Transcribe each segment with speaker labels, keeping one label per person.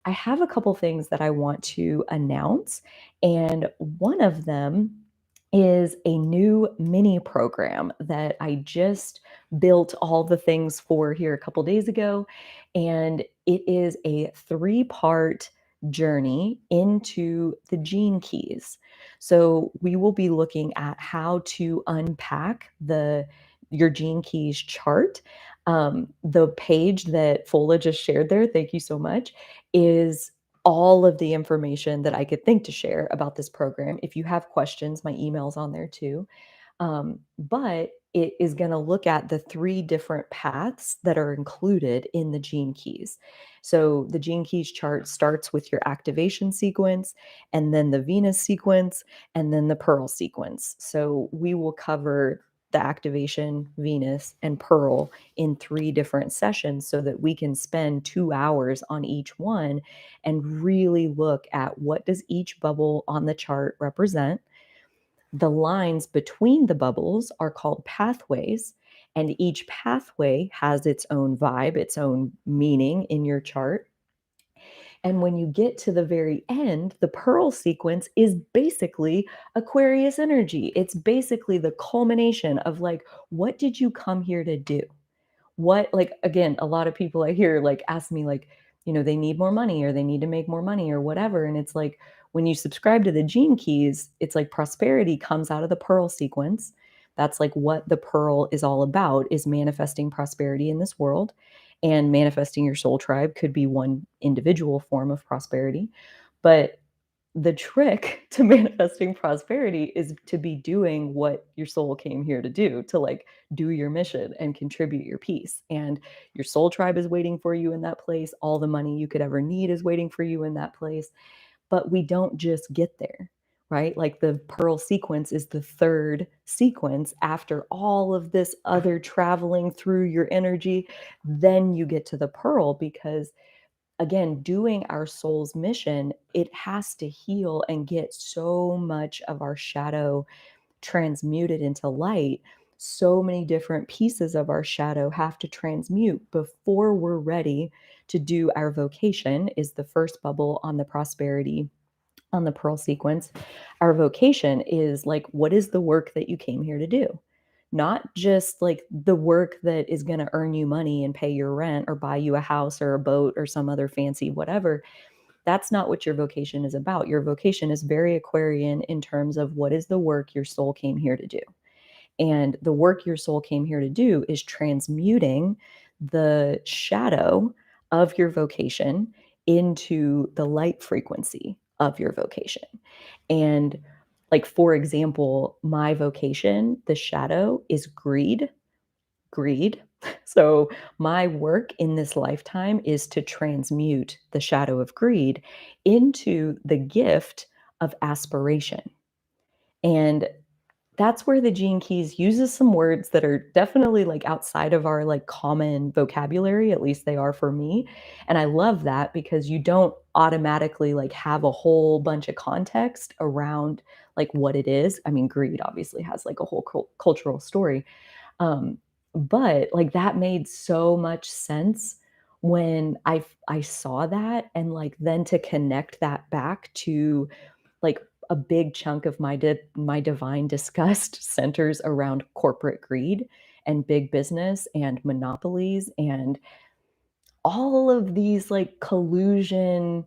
Speaker 1: I have a couple things that I want to announce, and one of them is a new mini program that I just built all the things for here a couple days ago. And it is a three-part journey into the gene keys. So we will be looking at how to unpack your gene keys chart. The page that Fola just shared there, thank you so much, is all of the information that I could think to share about this program. If you have questions, my email's on there too. But it is going to look at the three different paths that are included in the gene keys. So the gene keys chart starts with your activation sequence, and then the Venus sequence, and then the Pearl sequence. So we will cover the activation, Venus, and Pearl in three different sessions so that we can spend 2 hours on each one and really look at what does each bubble on the chart represent. The lines between the bubbles are called pathways, and each pathway has its own vibe, its own meaning in your chart. And when you get to the very end, the pearl sequence is basically Aquarius energy. It's basically the culmination of like, what did you come here to do? What, like, again, a lot of people I hear like ask me, like, they need more money or they need to make more money or whatever. And it's like, when you subscribe to the gene keys, it's like prosperity comes out of the pearl sequence. That's like what the pearl is all about, is manifesting prosperity in this world. And manifesting your soul tribe could be one individual form of prosperity. But the trick to manifesting prosperity is to be doing what your soul came here to do, to like do your mission and contribute your piece. And your soul tribe is waiting for you in that place. All the money you could ever need is waiting for you in that place. But we don't just get there, right? Like the pearl sequence is the third sequence after all of this other traveling through your energy. Then you get to the pearl because, again, doing our soul's mission, it has to heal and get so much of our shadow transmuted into light. So many different pieces of our shadow have to transmute before we're ready to do our vocation, is the first bubble on the prosperity on the pearl sequence. Our vocation is like, what is the work that you came here to do? Not just like the work that is going to earn you money and pay your rent or buy you a house or a boat or some other fancy whatever. That's not what your vocation is about. Your vocation is very Aquarian in terms of what is the work your soul came here to do. And the work your soul came here to do is transmuting the shadow of your vocation into the light frequency of your vocation. And, like, for example, my vocation, the shadow, is greed. Greed. So my work in this lifetime is to transmute the shadow of greed into the gift of aspiration. And that's where the Gene Keys uses some words that are definitely like outside of our like common vocabulary, at least they are for me. And I love that because you don't automatically like have a whole bunch of context around like what it is. I mean, greed obviously has like a whole cultural story. Um, but like that made so much sense when I saw that, and like then to connect that back to like a big chunk of my divine disgust centers around corporate greed and big business and monopolies and all of these like collusion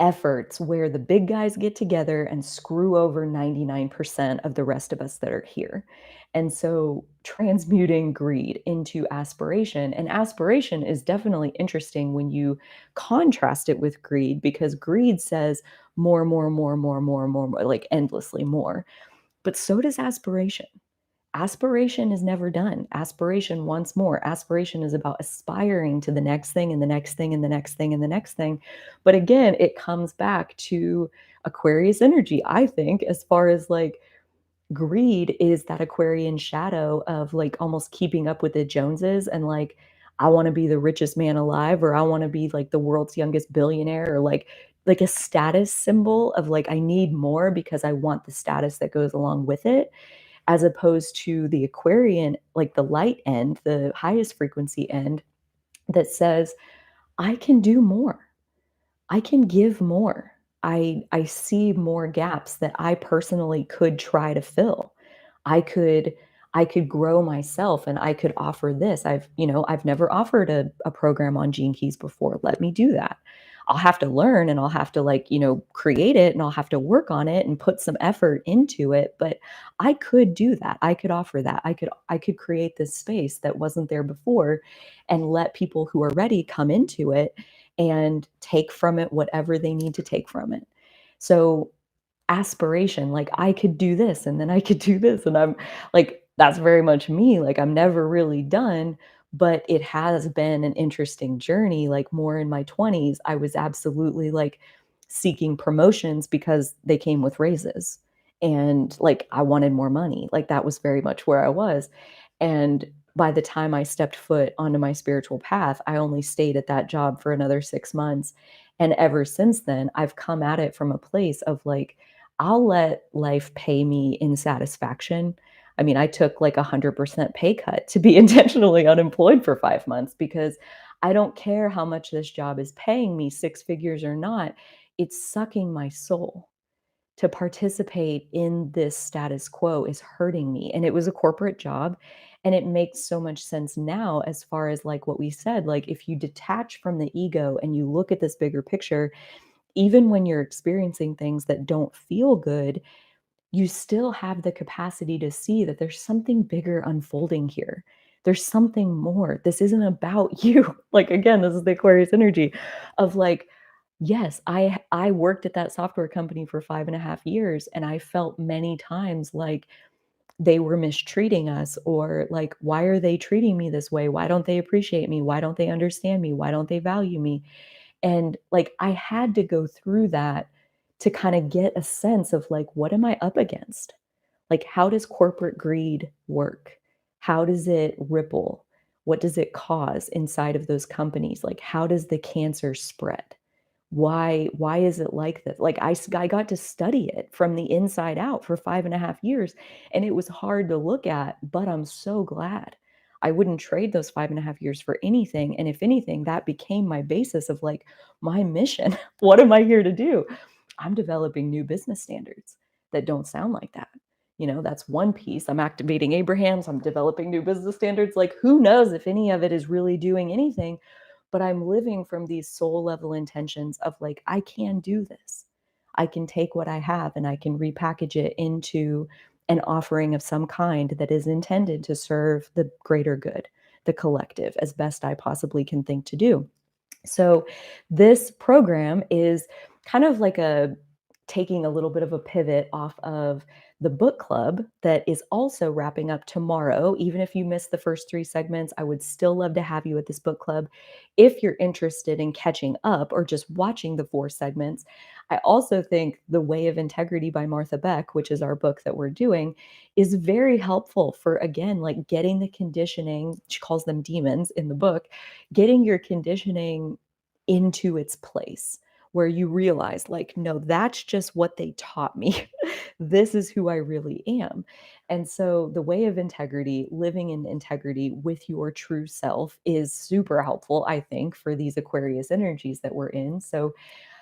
Speaker 1: efforts where the big guys get together and screw over 99% of the rest of us that are here. And so transmuting greed into aspiration, and aspiration is definitely interesting when you contrast it with greed, because greed says more, more, more, more, more, more, more, like endlessly more. But so does aspiration. Aspiration is never done. Aspiration wants more. Aspiration is about aspiring to the next thing and the next thing and the next thing and the next thing. But again, it comes back to Aquarius energy, I think, as far as like greed is that Aquarian shadow of like almost keeping up with the Joneses and like, I want to be the richest man alive, or I want to be like the world's youngest billionaire, or like a status symbol of like I need more because I want the status that goes along with it, as opposed to the Aquarian, like the light end, the highest frequency end, that says, I can do more. I can give more. I see more gaps that I personally could try to fill. I could I could grow myself and I could offer this. I've never offered a program on Gene Keys before. Let me do that. I'll have to learn and I'll have to create it and I'll have to work on it and put some effort into it, but I could do that. I could offer that. I could create this space that wasn't there before and let people who are ready come into it and take from it whatever they need to take from it. So aspiration, like I could do this and then I could do this. And I'm like, that's very much me. Like I'm never really done, but it has been an interesting journey. Like more in my 20s, I was absolutely like seeking promotions because they came with raises. And like I wanted more money. Like that was very much where I was. And by the time I stepped foot onto my spiritual path, I only stayed at that job for another 6 months. And ever since then, I've come at it from a place of like, I'll let life pay me in satisfaction. I mean, I took like 100% pay cut to be intentionally unemployed for 5 months because I don't care how much this job is paying me, 6 figures or not. It's sucking my soul. To participate in this status quo is hurting me. And it was a corporate job. And it makes so much sense now, as far as like what we said. Like, if you detach from the ego and you look at this bigger picture, even when you're experiencing things that don't feel good, you still have the capacity to see that there's something bigger unfolding here. There's something more. This isn't about you. Like again, this is the Aquarius energy of like, yes, I worked at that software company for 5.5 years and I felt many times like they were mistreating us, or like, why are they treating me this way? Why don't they appreciate me? Why don't they understand me? Why don't they value me? And, like, I had to go through that to kinda get a sense of, like, what am I up against? Like, how does corporate greed work? How does it ripple? What does it cause inside of those companies? Like, how does the cancer spread? Why is it like this? Like, I got to study it from the inside out for 5.5 years, and it was hard to look at, but I'm so glad. I wouldn't trade those 5.5 years for anything, and if anything, that became my basis of, like, my mission. What am I here to do? I'm developing new business standards that don't sound like that. That's one piece. I'm activating Abrahams, I'm developing new business standards, like, who knows if any of it is really doing anything, but I'm living from these soul level intentions of like, I can do this. I can take what I have and I can repackage it into an offering of some kind that is intended to serve the greater good, the collective, as best I possibly can think to do. So this program is kind of like a taking a little bit of a pivot off of the book club that is also wrapping up tomorrow. Even if you missed the first 3 segments, I would still love to have you at this book club. If you're interested in catching up or just watching the 4 segments, I also think The Way of Integrity by Martha Beck, which is our book that we're doing, is very helpful for, again, like getting the conditioning. She calls them demons in the book, getting your conditioning into its place where you realize, like, no, that's just what they taught me. This is who I really am. And so, the way of integrity, living in integrity with your true self, is super helpful, I think, for these Aquarius energies that we're in. So,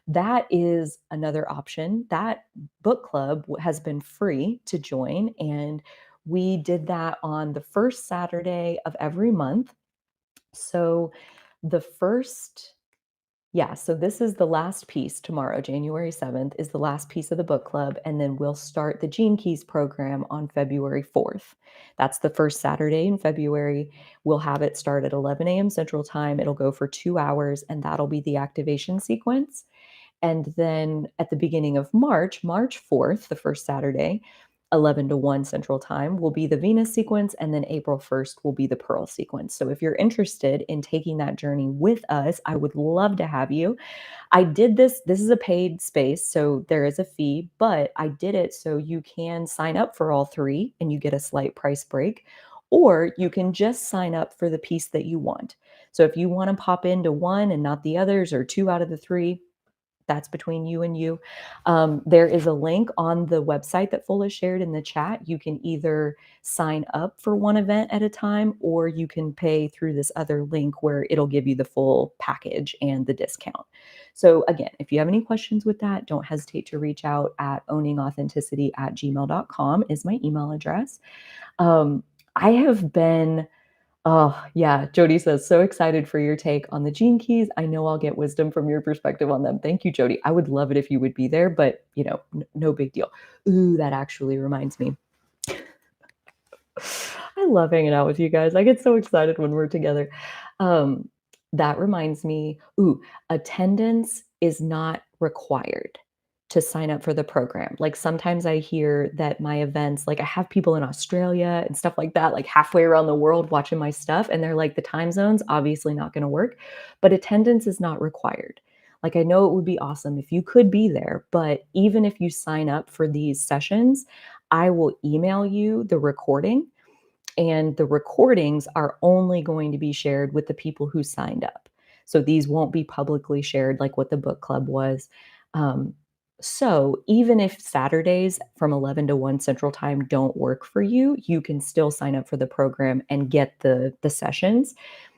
Speaker 1: that is another option. That book club has been free to join. And we did that on the first Saturday of every month. So, the first yeah, so this is the last piece tomorrow, January 7th is the last piece of the book club, and then we'll start the Gene Keys program on February 4th. That's the first Saturday in February. We'll have it start at 11 a.m. Central Time. It'll go for 2 hours, and that'll be the activation sequence. And then at the beginning of March, March 4th, the first Saturday, 11 to 1 Central Time, will be the Venus sequence. And then April 1st will be the Pearl sequence. So if you're interested in taking that journey with us, I would love to have you. I did this. This is a paid space, so there is a fee, but I did it so you can sign up for all 3 and you get a slight price break, or you can just sign up for the piece that you want. So if you want to pop into one and not the others, or 2 out of the 3, that's between you and you. There is a link on the website that Full shared in the chat. You can either sign up for one event at a time, or you can pay through this other link where it'll give you the full package and the discount. So again, if you have any questions with that, don't hesitate to reach out at owningauthenticity@gmail.com is my email address. I have been Oh, yeah. Jody says, so excited for your take on the gene keys. I know I'll get wisdom from your perspective on them. Thank you, Jody. I would love it if you would be there, but no big deal. Ooh, that actually reminds me. I love hanging out with you guys. I get so excited when we're together. Um, that reminds me, attendance is not required to sign up for the program. Like sometimes I hear that my events, like I have people in Australia and stuff like that, like halfway around the world watching my stuff, and they're like, the time zone's obviously not going to work, but attendance is not required. Like I know it would be awesome if you could be there, but even if you sign up for these sessions, I will email you the recording, and the recordings are only going to be shared with the people who signed up. So these won't be publicly shared like what the book club was. Um, so even if Saturdays from 11 to 1 Central Time don't work for you, you can still sign up for the program and get the sessions.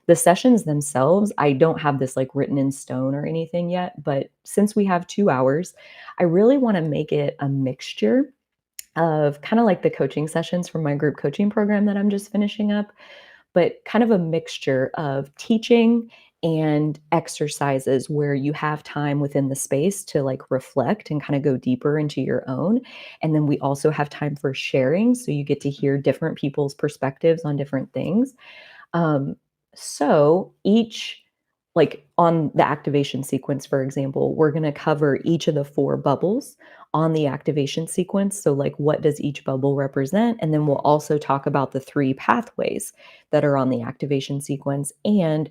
Speaker 1: The sessions themselves, I don't have this like written in stone or anything yet, but since we have 2 hours, I really want to make it a mixture of kind of like the coaching sessions from my group coaching program that I'm just finishing up, but kind of a mixture of teaching and exercises where you have time within the space to like reflect and kind of go deeper into your own. And then we also have time for sharing. So you get to hear different people's perspectives on different things. Um, so each, like on the activation sequence, for example, we're going to cover each of the four bubbles on the activation sequence. So, like, what does each bubble represent? And then we'll also talk about the three pathways that are on the activation sequence and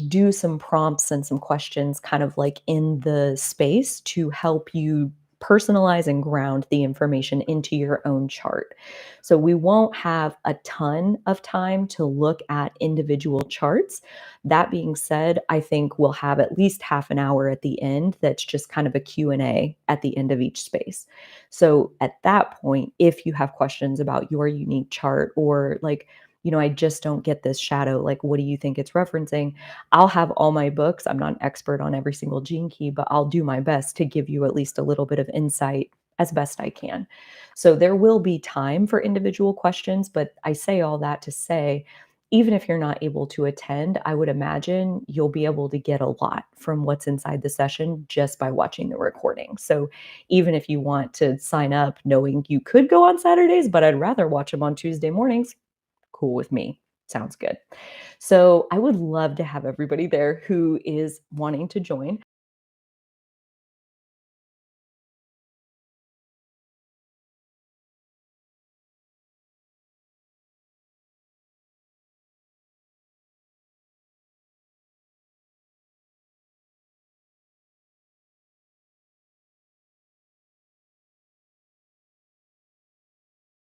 Speaker 1: do some prompts and some questions kind of like in the space to help you personalize and ground the information into your own chart. So we won't have a ton of time to look at individual charts. That being said, I think we'll have at least half an hour at the end that's just kind of a Q&A at the end of each space. So at that point, if you have questions about your unique chart or like, I just don't get this shadow, like what do you think it's referencing? I'll have all my books. I'm not an expert on every single gene key, but I'll do my best to give you at least a little bit of insight as best I can. So there will be time for individual questions, but I say all that to say, even if you're not able to attend, I would imagine you'll be able to get a lot from what's inside the session just by watching the recording. So even if you want to sign up knowing you could go on Saturdays, but I'd rather watch them on Tuesday mornings, cool with me. Sounds good. So I would love to have everybody there who is wanting to join.